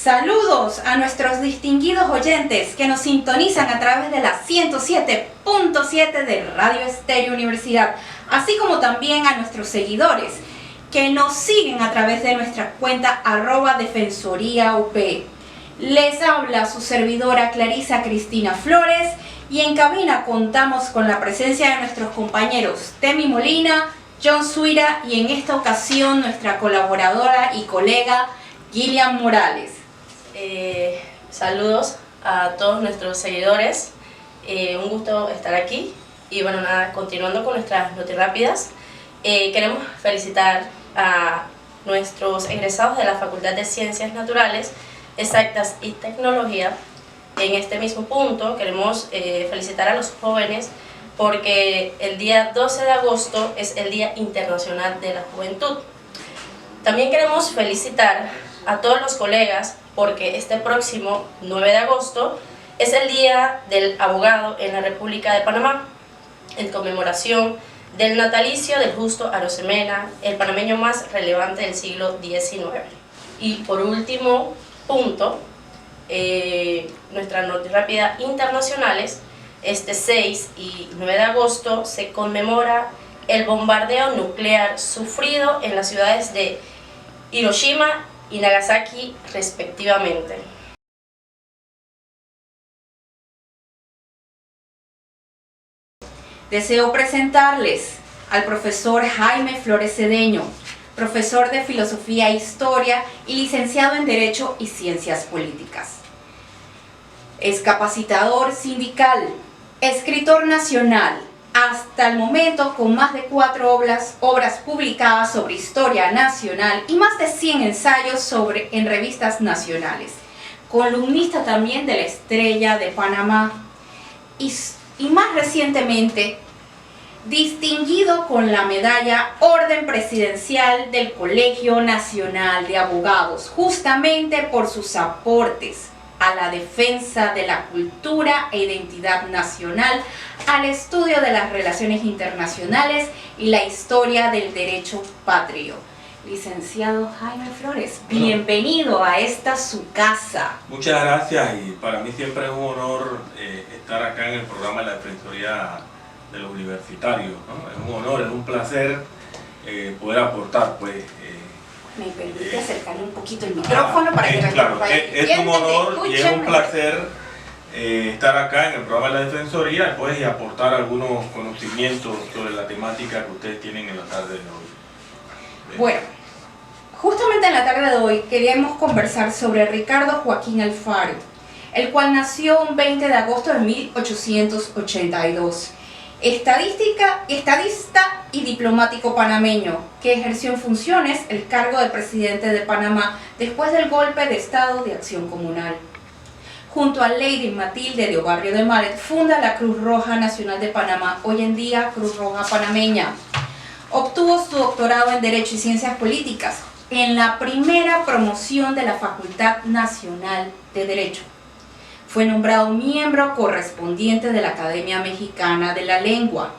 Saludos a nuestros distinguidos oyentes que nos sintonizan a través de la 107.7 de Radio Estéreo Universidad, así como también a nuestros seguidores que nos siguen a través de nuestra cuenta @defensoríaUP. Les habla su servidora Clarisa Cristina Flores y en cabina contamos con la presencia de nuestros compañeros Temi Molina, John Suira y en esta ocasión nuestra colaboradora y colega Gillian Morales. Saludos a todos nuestros seguidores, un gusto estar aquí y bueno, nada, continuando con nuestras notirápidas, queremos felicitar a nuestros egresados de la Facultad de Ciencias Naturales, Exactas y Tecnología. En este mismo punto queremos felicitar a los jóvenes porque el día 12 de agosto es el Día Internacional de la Juventud. También queremos felicitar a todos los colegas porque este próximo 9 de agosto es el Día del Abogado en la República de Panamá, en conmemoración del natalicio del Justo Arosemena, el panameño más relevante del siglo XIX. Y por último punto, nuestra notirápida internacionales, este 6 y 9 de agosto se conmemora el bombardeo nuclear sufrido en las ciudades de Hiroshima y Nagasaki respectivamente. Deseo presentarles al profesor Jaime Flores Cedeño, profesor de Filosofía e Historia y licenciado en Derecho y Ciencias Políticas. Es capacitador sindical, escritor nacional, hasta el momento con más de 4 obras publicadas sobre historia nacional y más de 100 ensayos en revistas nacionales. Columnista también de La Estrella de Panamá y más recientemente distinguido con la medalla Orden Presidencial del Colegio Nacional de Abogados, justamente por sus aportes a la defensa de la cultura e identidad nacional, al estudio de las relaciones internacionales y la historia del derecho patrio. Licenciado Jaime Flores, bienvenido a esta su casa. Muchas gracias y para mí siempre es un honor estar acá en el programa de la Defensoría de los Universitarios, ¿no? Es un honor, es un placer poder aportar, pues. ¿Me permite acercarle un poquito el micrófono para que claro, es un honor y es un placer estar acá en el programa de la Defensoría pues, y aportar algunos conocimientos sobre la temática que ustedes tienen en la tarde de hoy. Bueno, justamente en la tarde de hoy queríamos conversar sobre Ricardo Joaquín Alfaro, el cual nació un 20 de agosto de 1882. Estadista y diplomático panameño, que ejerció en funciones el cargo de presidente de Panamá después del golpe de Estado de Acción Comunal. Junto a Lady Matilde de Obarrio de Maret, funda la Cruz Roja Nacional de Panamá, hoy en día Cruz Roja Panameña. Obtuvo su doctorado en Derecho y Ciencias Políticas en la primera promoción de la Facultad Nacional de Derecho. Fue nombrado miembro correspondiente de la Academia Mexicana de la Lengua.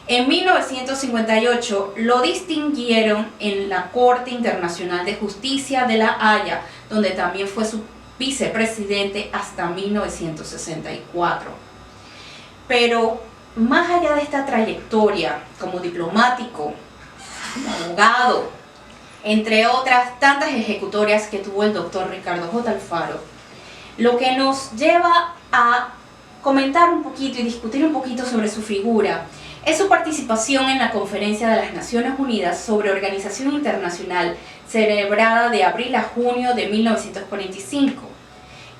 En 1958 lo distinguieron en la Corte Internacional de Justicia de La Haya, donde también fue su vicepresidente hasta 1964. Pero más allá de esta trayectoria como diplomático, como abogado, entre otras tantas ejecutorias que tuvo el doctor Ricardo J. Alfaro, lo que nos lleva a comentar un poquito y discutir un poquito sobre su figura es su participación en la Conferencia de las Naciones Unidas sobre Organización Internacional, celebrada de abril a junio de 1945.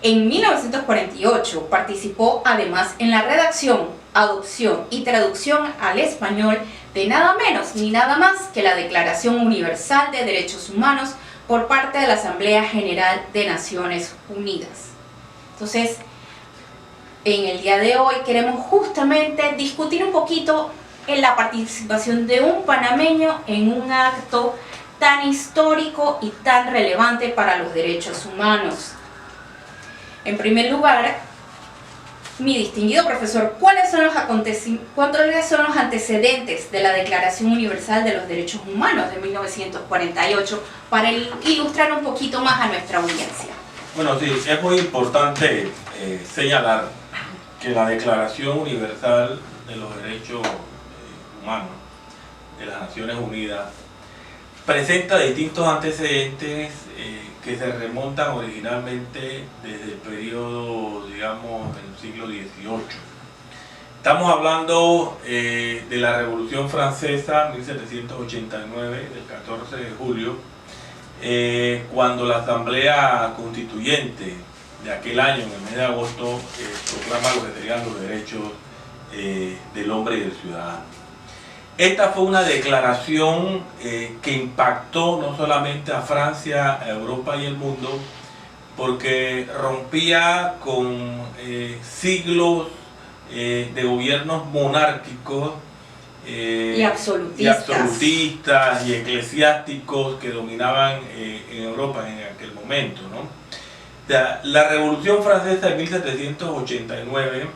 En 1948 participó además en la redacción, adopción y traducción al español de nada menos ni nada más que la Declaración Universal de Derechos Humanos por parte de la Asamblea General de Naciones Unidas. Entonces, en el día de hoy queremos justamente discutir un poquito en la participación de un panameño en un acto tan histórico y tan relevante para los derechos humanos. En primer lugar, mi distinguido profesor, ¿cuáles son los antecedentes de la Declaración Universal de los Derechos Humanos de 1948 para ilustrar un poquito más a nuestra audiencia? Bueno, sí, es muy importante señalar que la Declaración Universal de los Derechos Humanos de las Naciones Unidas presenta distintos antecedentes que se remontan originalmente desde el periodo, digamos, del siglo XVIII. Estamos hablando de la Revolución Francesa, 1789, del 14 de julio, cuando la Asamblea Constituyente de aquel año, en el mes de agosto, proclama lo que serían los derechos del hombre y del ciudadano. Esta fue una declaración que impactó no solamente a Francia, a Europa y el mundo, porque rompía con siglos de gobiernos monárquicos y absolutistas y eclesiásticos que dominaban en Europa en aquel momento, ¿no? O sea, la Revolución Francesa de 1789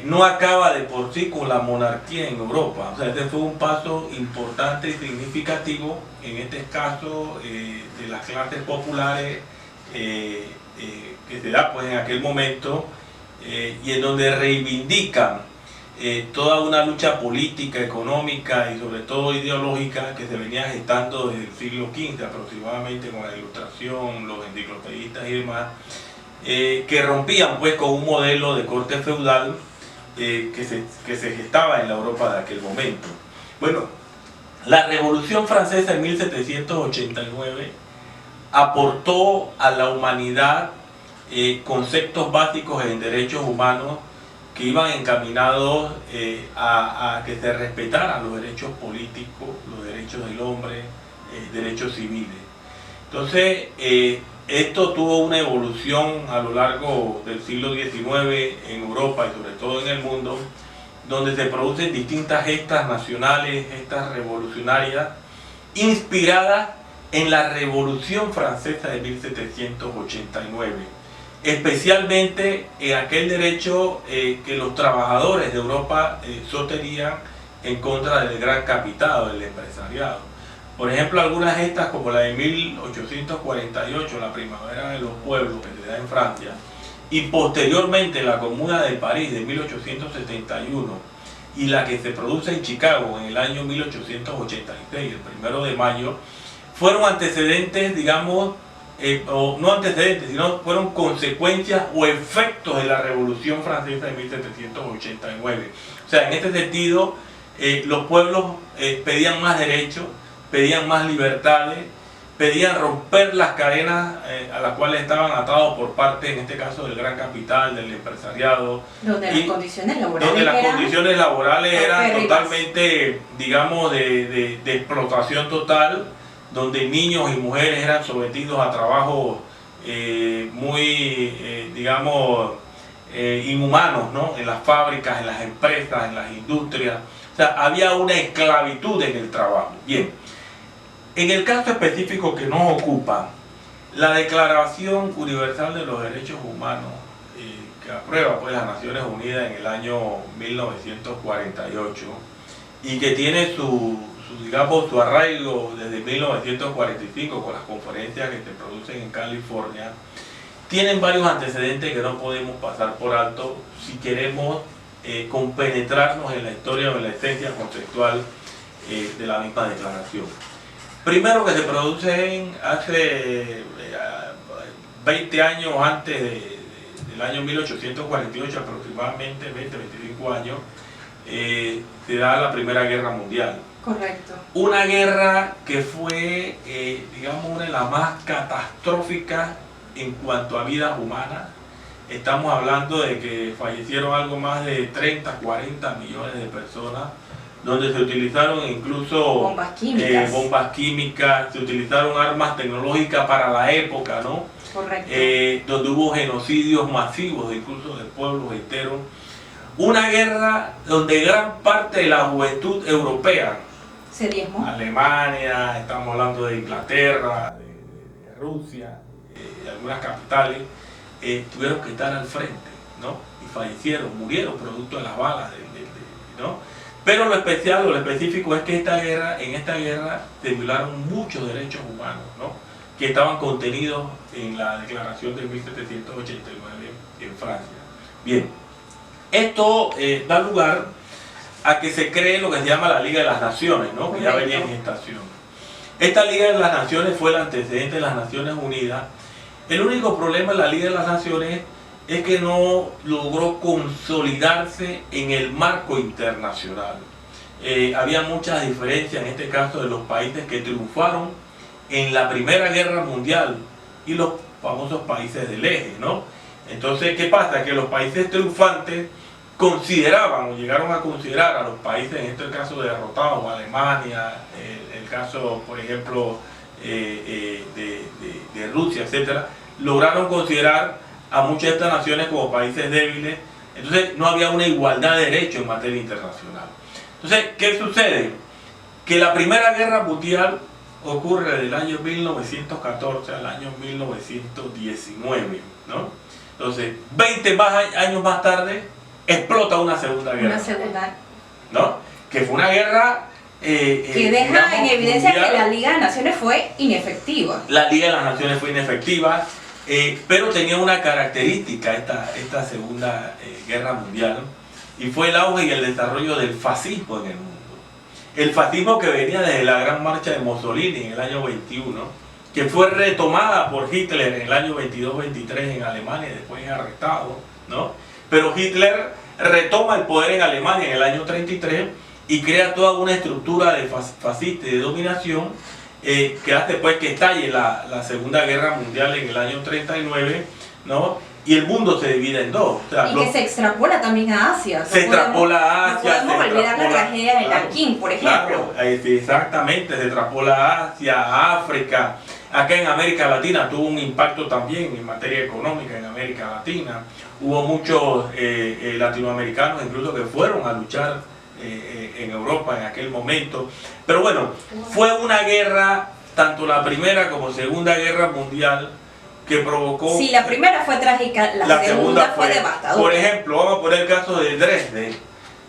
no acaba de por sí con la monarquía en Europa. O sea, este fue un paso importante y significativo, en este caso de las clases populares que se da pues en aquel momento, y en donde reivindican toda una lucha política, económica y sobre todo ideológica que se venía gestando desde el siglo XV aproximadamente, con la Ilustración, los enciclopedistas y demás, que rompían pues con un modelo de corte feudal que se gestaba en la Europa de aquel momento. Bueno, la Revolución Francesa en 1789 aportó a la humanidad conceptos básicos en derechos humanos que iban encaminados a que se respetaran los derechos políticos, los derechos del hombre, derechos civiles. Entonces, esto tuvo una evolución a lo largo del siglo XIX en Europa y sobre todo en el mundo, donde se producen distintas gestas nacionales, gestas revolucionarias, inspiradas en la Revolución Francesa de 1789, especialmente en aquel derecho que los trabajadores de Europa sostenían en contra del gran capital, del empresariado. Por ejemplo, algunas gestas como la de 1848, la Primavera de los Pueblos, que se da en Francia, y posteriormente la Comuna de París de 1871, y la que se produce en Chicago en el año 1886, el 1 de mayo, fueron antecedentes, digamos, o no antecedentes, sino fueron consecuencias o efectos de la Revolución Francesa de 1789. O sea, en este sentido, los pueblos pedían más derechos, pedían más libertades, pedían romper las cadenas a las cuales estaban atados por parte, en este caso, del gran capital, del empresariado. Donde las condiciones laborales eran totalmente, digamos, de explotación total, donde niños y mujeres eran sometidos a trabajos muy, digamos, inhumanos, ¿no? En las fábricas, en las empresas, en las industrias. O sea, había una esclavitud en el trabajo. Bien. En el caso específico que nos ocupa, la Declaración Universal de los Derechos Humanos, que aprueba pues las Naciones Unidas en el año 1948 y que tiene su arraigo desde 1945 con las conferencias que se producen en California, tienen varios antecedentes que no podemos pasar por alto si queremos compenetrarnos en la historia o en la esencia conceptual de la misma declaración. Primero, que se producen hace 20 años antes del año 1848, aproximadamente 20-25 años, se da la Primera Guerra Mundial. Correcto. Una guerra que fue, digamos, una de las más catastróficas en cuanto a vidas humanas. Estamos hablando de que fallecieron algo más de 30-40 millones de personas, donde se utilizaron incluso bombas químicas, se utilizaron armas tecnológicas para la época, ¿no? Correcto. Donde hubo genocidios masivos, incluso de pueblos enteros. Una guerra donde gran parte de la juventud europea, se diezmó. Alemania, estamos hablando de Inglaterra, de Rusia, de algunas capitales, tuvieron que estar al frente, ¿no? Y fallecieron, murieron producto de las balas, ¿no? Pero lo especial o lo específico es que en esta guerra se violaron muchos derechos humanos, ¿no? que estaban contenidos en la Declaración de 1789 en Francia. Bien, esto da lugar a que se cree lo que se llama la Liga de las Naciones, ¿no? Que ya venía en gestación. Esta Liga de las Naciones fue el antecedente de las Naciones Unidas. El único problema de la Liga de las Naciones es que no logró consolidarse en el marco internacional. Había muchas diferencias en este caso de los países que triunfaron en la Primera Guerra Mundial y los famosos países del eje, ¿no? Entonces, ¿qué pasa? Que los países triunfantes consideraban o llegaron a considerar a los países, en este caso derrotados, Alemania, el caso, por ejemplo, de Rusia, etcétera, lograron considerar a muchas de estas naciones como países débiles. Entonces no había una igualdad de derechos en materia internacional. Entonces, ¿qué sucede? Que la Primera Guerra Mundial ocurre del año 1914 al año 1919, ¿no? Entonces, 20 años más tarde, explota una Segunda Guerra. Una segunda. ¿No? Que fue una guerra que deja digamos, en evidencia mundial. que la Liga de Naciones fue inefectiva. La Liga de las Naciones fue inefectiva, pero tenía una característica esta Segunda Guerra Mundial, y fue el auge y el desarrollo del fascismo en el mundo. El fascismo que venía desde la Gran Marcha de Mussolini en el año 21, que fue retomada por Hitler en el año 22-23 en Alemania y después arrestado, ¿no? Pero Hitler retoma el poder en Alemania en el año 33 y crea toda una estructura de fascista y de dominación que hace pues que estalle la Segunda Guerra Mundial en el año 39, ¿no? Y el mundo se divide en dos. O sea, y que se extrapola también a Asia. Se extrapola a Asia. No podemos olvidar la tragedia de claro, Nankín, por ejemplo. Claro, exactamente, se extrapola a Asia, a África. Acá en América Latina tuvo un impacto también en materia económica en América Latina. Hubo muchos latinoamericanos incluso que fueron a luchar en Europa en aquel momento. Pero bueno, fue una guerra, tanto la Primera como Segunda Guerra Mundial, que provocó... Sí, la primera fue trágica, la segunda fue devastadora. Por ejemplo, vamos a poner el caso de Dresde,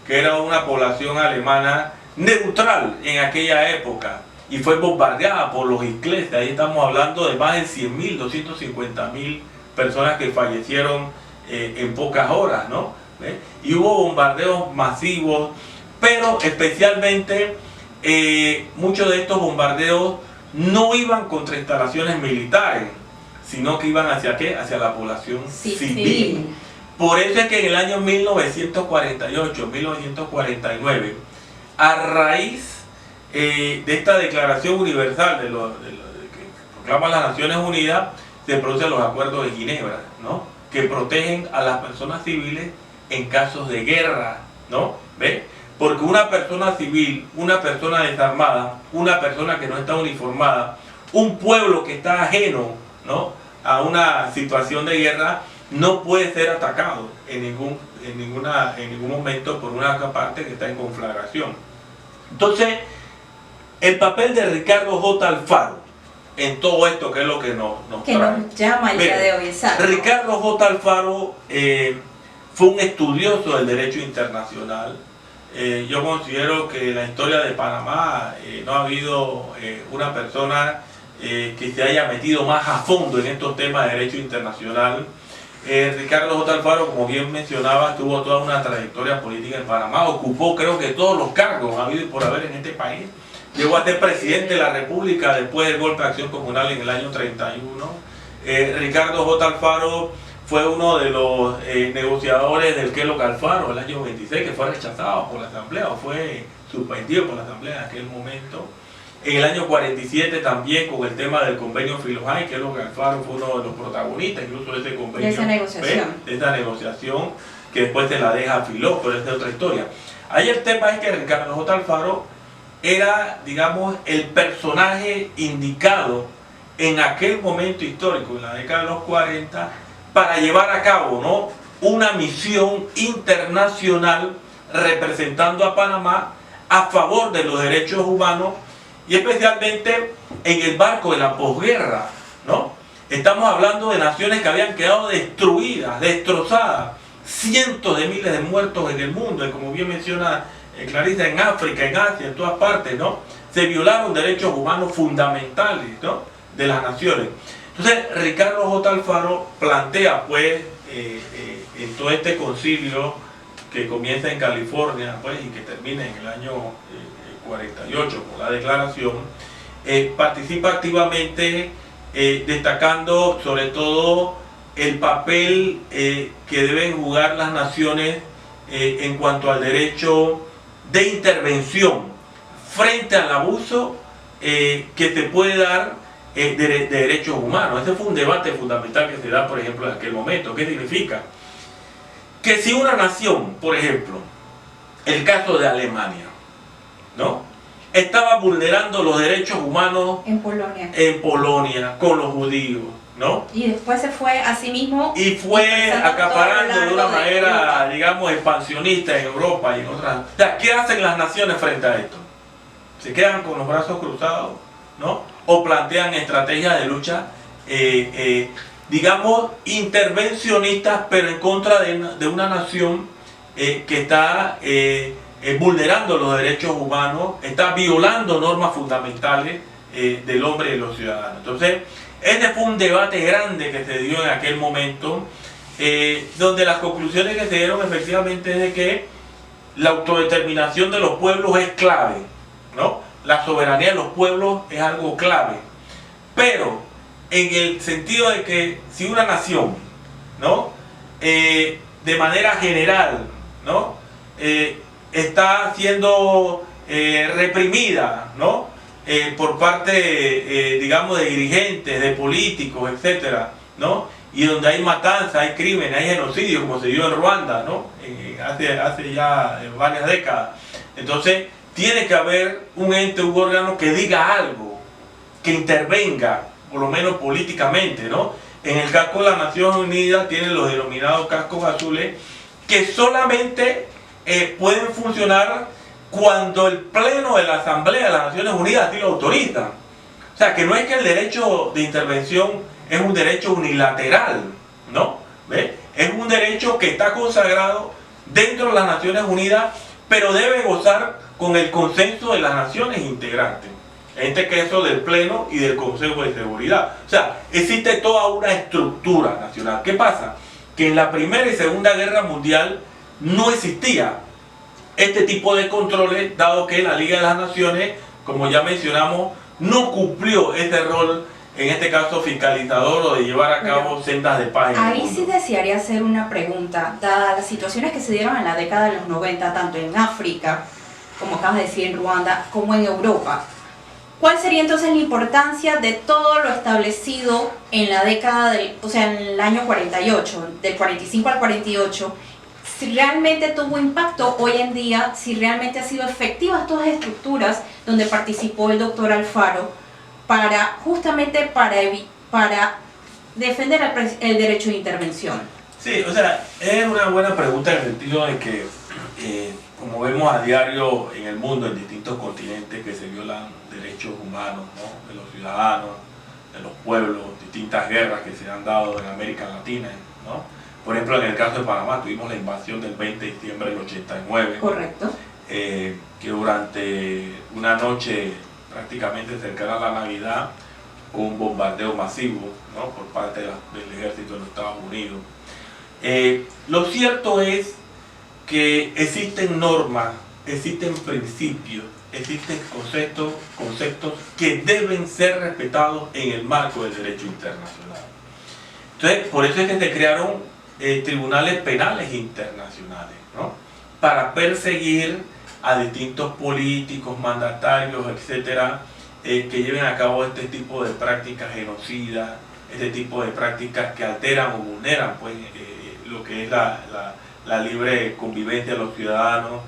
que era una población alemana neutral en aquella época, y fue bombardeada por los ingleses. Ahí estamos hablando de más de 100.000, 250.000 personas que fallecieron en pocas horas, ¿no? Y hubo bombardeos masivos, pero especialmente muchos de estos bombardeos no iban contra instalaciones militares, sino que iban hacia ¿qué? Hacia la población civil. Por eso es que en el año 1948, 1949, a raíz de esta Declaración Universal que proclaman las Naciones Unidas, se producen los acuerdos de Ginebra, ¿no? Que protegen a las personas civiles en casos de guerra, ¿no? ¿Ve? Porque una persona civil, una persona desarmada, una persona que no está uniformada, un pueblo que está ajeno, ¿no?, a una situación de guerra, no puede ser atacado en ningún momento por una parte que está en conflagración. Entonces, el papel de Ricardo J. Alfaro en todo esto, que es lo que nos llama el día de hoy, exacto. Ricardo J. Alfaro fue un estudioso del derecho internacional. Yo considero que en la historia de Panamá no ha habido una persona que se haya metido más a fondo en estos temas de derecho internacional. Ricardo J. Alfaro, como bien mencionaba, tuvo toda una trayectoria política en Panamá, ocupó creo que todos los cargos habidos y por haber en este país. Llegó a ser presidente de la República después del golpe de acción comunal en el año 31. Ricardo J. Alfaro fue uno de los negociadores del Kellogg Alfaro el año 26, que fue rechazado por la Asamblea, o fue suspendido por la Asamblea en aquel momento. En el año 47 también, con el tema del convenio Filo-High, Kellogg Alfaro fue uno de los protagonistas incluso de ese convenio. De esa negociación. De esa negociación, que después se la deja a Filó, pero esa es otra historia. Ahí el tema es que Ricardo J. Alfaro era, digamos, el personaje indicado en aquel momento histórico, en la década de los 40, para llevar a cabo, ¿no?, una misión internacional representando a Panamá a favor de los derechos humanos, y especialmente en el marco de la posguerra, ¿no? Estamos hablando de naciones que habían quedado destruidas, destrozadas, cientos de miles de muertos en el mundo, y como bien menciona Clarisa, en África, en Asia, en todas partes, ¿no? Se violaron derechos humanos fundamentales, ¿no? de las naciones. Entonces Ricardo J. Alfaro plantea pues en todo este concilio que comienza en California pues, y que termina en el año 48 con la declaración, participa activamente destacando sobre todo el papel que deben jugar las naciones en cuanto al derecho de intervención frente al abuso que se puede dar de derechos humanos. Ese fue un debate fundamental que se da, por ejemplo, en aquel momento. ¿Qué significa? Que si una nación, por ejemplo, el caso de Alemania, ¿no?, estaba vulnerando los derechos humanos en Polonia con los judíos, ¿no? Y después se fue a sí mismo y fue acaparando de una manera, digamos, expansionista en Europa y en otras. O sea, ¿qué hacen las naciones frente a esto? ¿Se quedan con los brazos cruzados, ¿no? O plantean estrategias de lucha, digamos, intervencionistas, pero en contra de una nación que está vulnerando los derechos humanos, está violando normas fundamentales del hombre y de los ciudadanos. Entonces, este fue un debate grande que se dio en aquel momento, donde las conclusiones que se dieron efectivamente es de que la autodeterminación de los pueblos es clave, ¿no? La soberanía de los pueblos es algo clave, pero en el sentido de que si una nación, ¿no?, de manera general, ¿no?, está siendo reprimida, ¿no?, por parte, digamos, de dirigentes, de políticos, etcétera, ¿no?, y donde hay matanzas, hay crímenes, hay genocidios, como se dio en Ruanda, ¿no?, hace ya varias décadas. Entonces, tiene que haber un ente, un órgano que diga algo, que intervenga, por lo menos políticamente, ¿no? En el caso de las Naciones Unidas tienen los denominados cascos azules, que solamente pueden funcionar cuando el Pleno de la Asamblea de las Naciones Unidas así lo autoriza. O sea, que no es que el derecho de intervención es un derecho unilateral, ¿no? ¿Ve? Es un derecho que está consagrado dentro de las Naciones Unidas, pero debe gozar con el consenso de las naciones integrantes, en este caso del Pleno y del Consejo de Seguridad. O sea, existe toda una estructura nacional. ¿Qué pasa? Que en la Primera y Segunda Guerra Mundial no existía este tipo de controles, dado que la Liga de las Naciones, como ya mencionamos, no cumplió ese rol, en este caso fiscalizador, o de llevar a cabo sendas de paz. Ahí sí desearía hacer una pregunta, dadas las situaciones que se dieron en la década de los 90, tanto en África, como acabas de decir, en Ruanda, como en Europa. ¿Cuál sería entonces la importancia de todo lo establecido en la década del, o sea, en el año 48, del 45 al 48, si realmente tuvo impacto hoy en día, si realmente ha sido efectivas todas las estructuras donde participó el doctor Alfaro para justamente para defender el derecho de intervención? Sí, o sea, es una buena pregunta en el sentido de que como vemos a diario en el mundo, en distintos continentes, que se violan derechos humanos, ¿no?, de los ciudadanos, de los pueblos, distintas guerras que se han dado en América Latina, ¿no? Por ejemplo, en el caso de Panamá tuvimos la invasión del 20 de diciembre del 89. Correcto. Que durante una noche prácticamente cercana a la Navidad, hubo un bombardeo masivo, ¿no?, por parte del ejército de los Estados Unidos. Lo cierto es que existen normas, existen principios, existen conceptos que deben ser respetados en el marco del derecho internacional. Entonces, por eso es que se crearon tribunales penales internacionales, ¿no?, para perseguir a distintos políticos, mandatarios, etcétera, que lleven a cabo este tipo de prácticas genocidas, este tipo de prácticas que alteran o vulneran pues, lo que es la libre convivencia de los ciudadanos,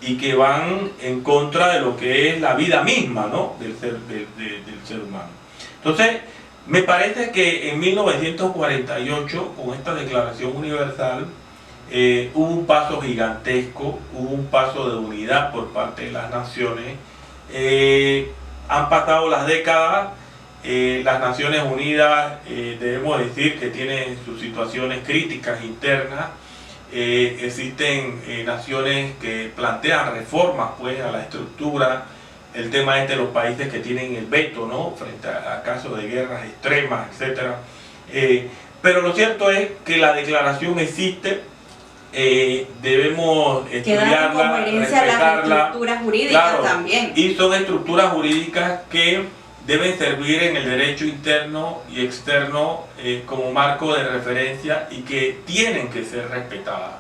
y que van en contra de lo que es la vida misma, ¿no?, del ser humano. Entonces, me parece que en 1948, con esta Declaración Universal, hubo un paso gigantesco, hubo un paso de unidad por parte de las naciones. Han pasado las décadas, las Naciones Unidas debemos decir que tienen sus situaciones críticas internas. Existen naciones que plantean reformas pues, a la estructura el tema de los países que tienen el veto, ¿no? Frente a casos de guerras extremas, etc. Pero lo cierto es que la declaración existe, debemos estudiarla, respetarla, las estructuras jurídicas, claro, también. Y son estructuras jurídicas que deben servir en el derecho interno y externo como marco de referencia y que tienen que ser respetadas,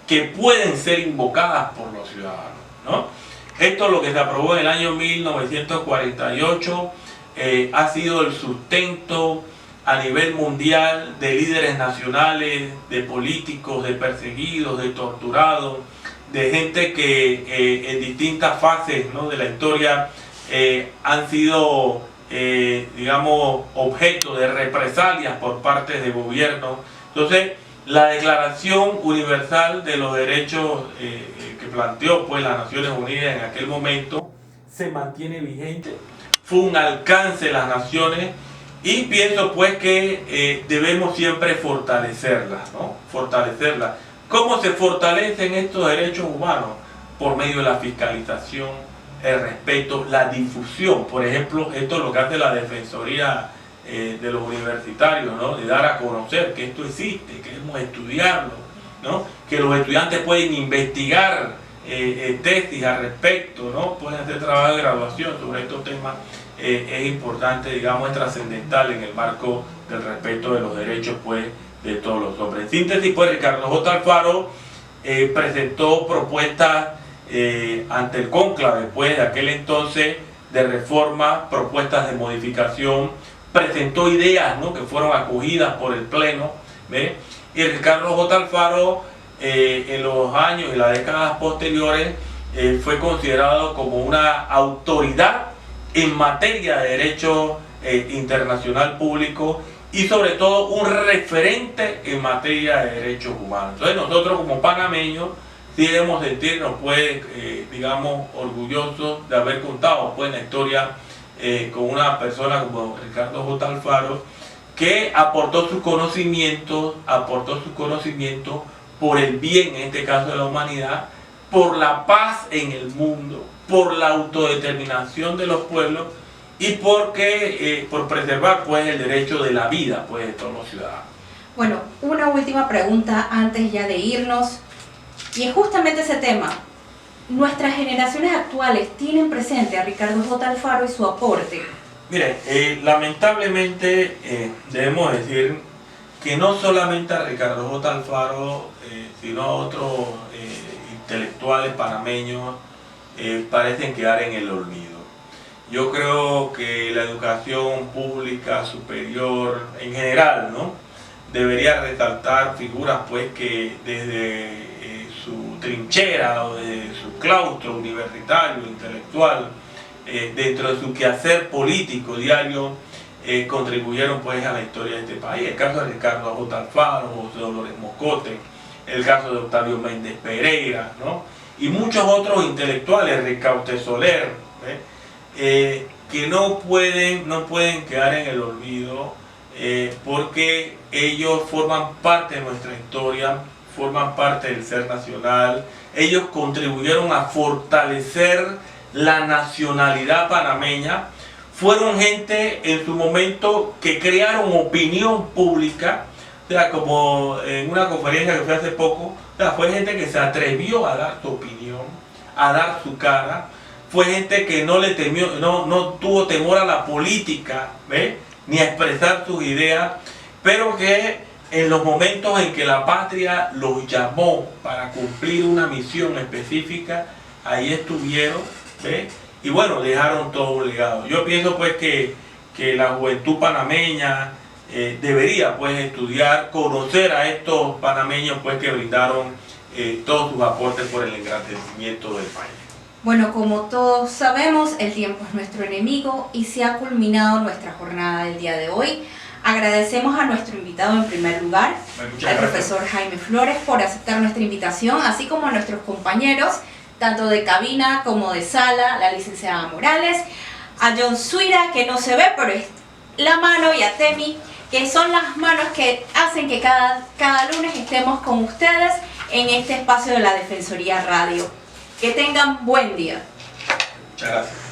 que pueden ser invocadas por los ciudadanos, ¿no? Esto es lo que se aprobó en el año 1948, ha sido el sustento a nivel mundial de líderes nacionales, de políticos, de perseguidos, de torturados, de gente que en distintas fases, ¿no?, de la historia han sido, digamos, objeto de represalias por parte de gobiernos. Entonces, la Declaración Universal de los Derechos que planteó pues las Naciones Unidas en aquel momento se mantiene vigente, fue un alcance de las naciones y pienso pues que debemos siempre fortalecerla, ¿no? Fortalecerla. ¿Cómo se fortalecen estos derechos humanos? Por medio de la fiscalización, el respeto, la difusión. Por ejemplo, esto es lo que hace la Defensoría de los universitarios, ¿no? De dar a conocer que esto existe, queremos estudiarlo, ¿no? Que los estudiantes pueden investigar tesis al respecto, ¿no? Pueden hacer trabajo de graduación sobre estos temas. Es importante, digamos, es trascendental en el marco del respeto de los derechos pues, de todos los hombres. En síntesis, pues Ricardo J. Alfaro presentó propuestas ante el cónclave pues, de aquel entonces de reforma, propuestas de modificación, presentó ideas, ¿no?, que fueron acogidas por el Pleno, ¿ve? Y Ricardo J. Alfaro en los años y las décadas posteriores fue considerado como una autoridad en materia de derecho internacional público y sobre todo un referente en materia de derechos humanos. Entonces nosotros como panameños sí debemos sentirnos pues, digamos, orgullosos de haber contado pues, la historia con una persona como Ricardo J. Alfaro, que aportó sus conocimientos por el bien, en este caso de la humanidad, por la paz en el mundo, por la autodeterminación de los pueblos y porque, por preservar pues, el derecho de la vida pues, de todos los ciudadanos. Bueno, una última pregunta antes ya de irnos, y es justamente ese tema. ¿Nuestras generaciones actuales tienen presente a Ricardo J. Alfaro y su aporte? Miren, lamentablemente debemos decir que no solamente a Ricardo J. Alfaro, sino a otros intelectuales panameños parecen quedar en el olvido. Yo creo que la educación pública superior en general, ¿no?, debería resaltar figuras pues, que desde su trinchera o de su claustro universitario, intelectual, dentro de su quehacer político diario, contribuyeron pues a la historia de este país. El caso de Ricardo J. Alfaro, José Dolores Moscote, el caso de Octavio Méndez Pereira, ¿no?, y muchos otros intelectuales, Ricaurte Soler, que no pueden quedar en el olvido porque ellos forman parte de nuestra historia, forman parte del ser nacional, ellos contribuyeron a fortalecer la nacionalidad panameña, fueron gente en su momento que crearon opinión pública, o sea, como en una conferencia que fue hace poco, o sea, fue gente que se atrevió a dar su opinión, a dar su cara, fue gente que no le temió, no tuvo temor a la política, ¿ves?, ni a expresar sus ideas, pero que en los momentos en que la patria los llamó para cumplir una misión específica, ahí estuvieron, ¿ves?, y bueno, dejaron todo un legado. Yo pienso pues que la juventud panameña debería pues estudiar, conocer a estos panameños pues que brindaron todos sus aportes por el engrandecimiento del país. Bueno, como todos sabemos, el tiempo es nuestro enemigo y se ha culminado nuestra jornada del día de hoy. Agradecemos a nuestro invitado en primer lugar, al profesor Jaime Flores, por aceptar nuestra invitación, así como a nuestros compañeros, tanto de cabina como de sala, la licenciada Morales, a John Suira, que no se ve, pero es la mano, y a Temi, que son las manos que hacen que cada lunes estemos con ustedes en este espacio de la Defensoría Radio. Que tengan buen día. Muchas gracias.